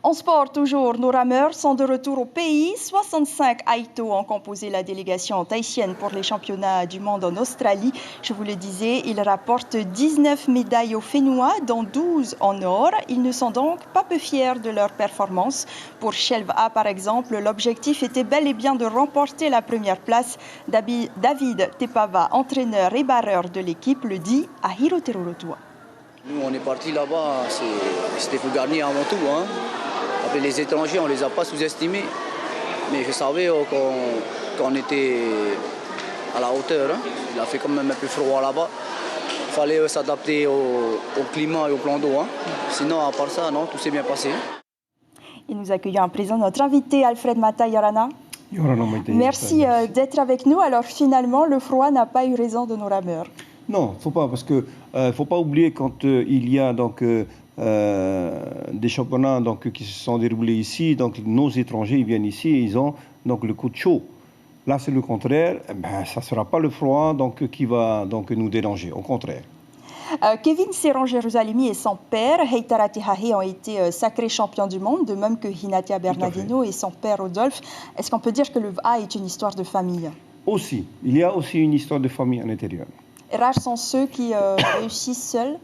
En sport, toujours, nos rameurs sont de retour au pays. 65 Aïtos ont composé la délégation tahitienne pour les championnats du monde en Australie. Je vous le disais, ils rapportent 19 médailles aux Fénois, dont 12 en or. Ils ne sont donc pas peu fiers de leur performance. Pour Shelva, par exemple, l'objectif était bel et bien de remporter la première place. David Tepava, entraîneur et barreur de l'équipe, le dit à Hiroterorotua. Nous, on est parti là-bas, c'était pour gagner avant tout. Après, les étrangers, on ne les a pas sous-estimés. Mais je savais qu'on était à la hauteur. Il a fait quand même un peu froid là-bas. Il fallait s'adapter au climat et au plan d'eau. Sinon, à part ça, non, tout s'est bien passé. Et nous accueillons à présent notre invité Alfred Mata Yorana. Merci d'être avec nous. Alors finalement, le froid n'a pas eu raison de nos rameurs. Non, faut pas, parce que faut pas oublier quand il y a donc des championnats donc qui se sont déroulés ici, donc nos étrangers ils viennent ici et ils ont donc le coup de chaud. Là c'est le contraire, ça sera pas le froid donc qui va donc nous déranger, au contraire. Kevin Serran-Jérusalemi et son père, Heitara Tehahe, ont été sacrés champions du monde, de même que Hinatia Bernardino et son père Rodolphe. Est-ce qu'on peut dire que le VA est une histoire de famille? Aussi, il y a aussi une histoire de famille à l'intérieur. Rares sont ceux qui réussissent seuls?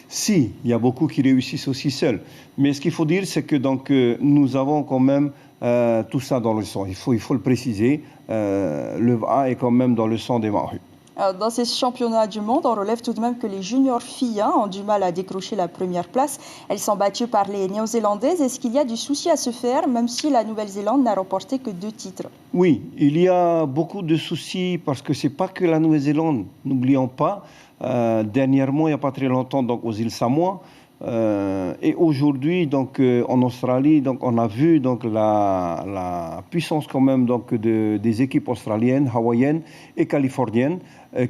Si, il y a beaucoup qui réussissent aussi seuls. Mais ce qu'il faut dire, c'est que donc, nous avons quand même tout ça dans le sang. Il faut le préciser. Le VA est quand même dans le sang des Mahus. Dans ces championnats du monde, on relève tout de même que les juniors filles ont du mal à décrocher la première place. Elles sont battues par les Néo-Zélandaises. Est-ce qu'il y a du souci à se faire, même si la Nouvelle-Zélande n'a remporté que 2 titres? Oui, il y a beaucoup de soucis parce que ce n'est pas que la Nouvelle-Zélande. N'oublions pas, dernièrement, il n'y a pas très longtemps, donc, aux îles Samoa, et aujourd'hui, donc, en Australie, donc, on a vu donc, la puissance quand même donc, des équipes australiennes, hawaïennes et californiennes,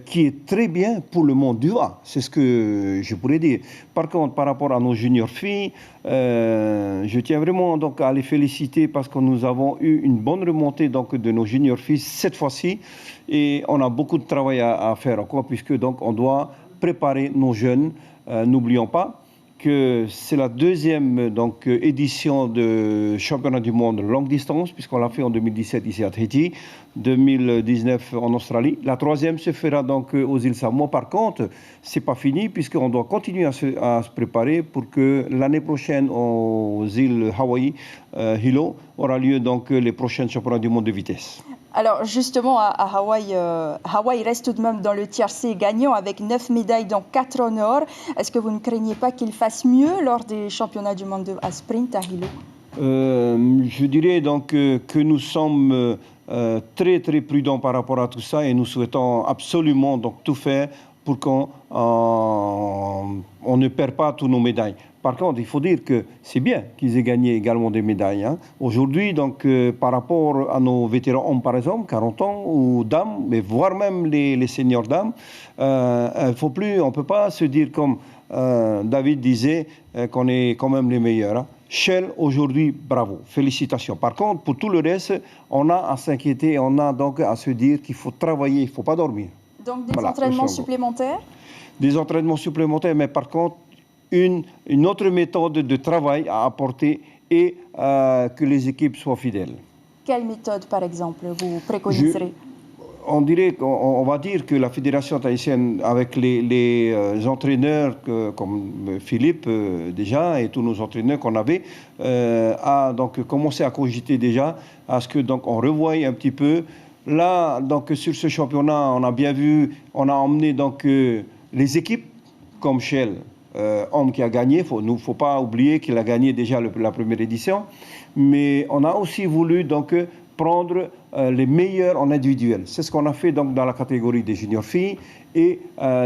qui est très bien pour le monde du VA. C'est ce que je pourrais dire. Par contre, par rapport à nos juniors filles, je tiens vraiment donc, à les féliciter parce que nous avons eu une bonne remontée donc, de nos juniors filles cette fois-ci. Et on a beaucoup de travail à faire encore, puisque donc, on doit préparer nos jeunes. N'oublions pas que c'est la deuxième donc, édition de championnat du monde longue distance, puisqu'on l'a fait en 2017 ici à Tahiti, 2019 en Australie. La troisième se fera donc aux îles Samoa. Par contre, c'est pas fini, puisqu'on doit continuer à se préparer pour que l'année prochaine aux îles Hawaï, Hilo, aura lieu donc les prochains championnats du monde de vitesse. Alors justement, à Hawaï, Hawaï reste tout de même dans le tiercé gagnant avec 9 médailles, dont 4 en or. Est-ce que vous ne craignez pas qu'il fasse mieux lors des championnats du monde à sprint à Hilo? Je dirais donc que nous sommes très très prudents par rapport à tout ça et nous souhaitons absolument donc tout faire pour qu'on ne perd pas tous nos médailles. Par contre, il faut dire que c'est bien qu'ils aient gagné également des médailles. Aujourd'hui, donc, par rapport à nos vétérans hommes, par exemple, 40 ans, ou dames, mais voire même les seniors dames, on ne peut pas se dire comme David disait qu'on est quand même les meilleurs. Shell, aujourd'hui, bravo, félicitations. Par contre, pour tout le reste, on a à s'inquiéter, on a donc à se dire qu'il faut travailler, il ne faut pas dormir. Donc des entraînements supplémentaires? Des entraînements supplémentaires, mais par contre, une autre méthode de travail à apporter et que les équipes soient fidèles. Quelle méthode, par exemple, vous préconiserez? On va dire que la fédération tahitienne, avec les entraîneurs comme Philippe déjà et tous nos entraîneurs qu'on avait, a donc commencé à cogiter déjà à ce que donc on revoie un petit peu. Là, donc sur ce championnat, on a bien vu, on a emmené donc les équipes comme Shell. Homme qui a gagné, il ne faut pas oublier qu'il a gagné déjà la première édition, mais on a aussi voulu donc prendre les meilleurs en individuel. C'est ce qu'on a fait donc dans la catégorie des juniors filles et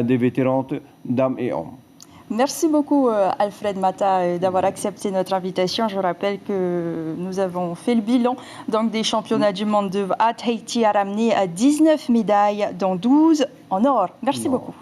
des vétérantes dames et hommes. Merci beaucoup Alfred Mata d'avoir accepté notre invitation. Je rappelle que nous avons fait le bilan donc, des championnats du monde de Tahiti a ramené à 19 médailles, dont 12 en or. Merci beaucoup.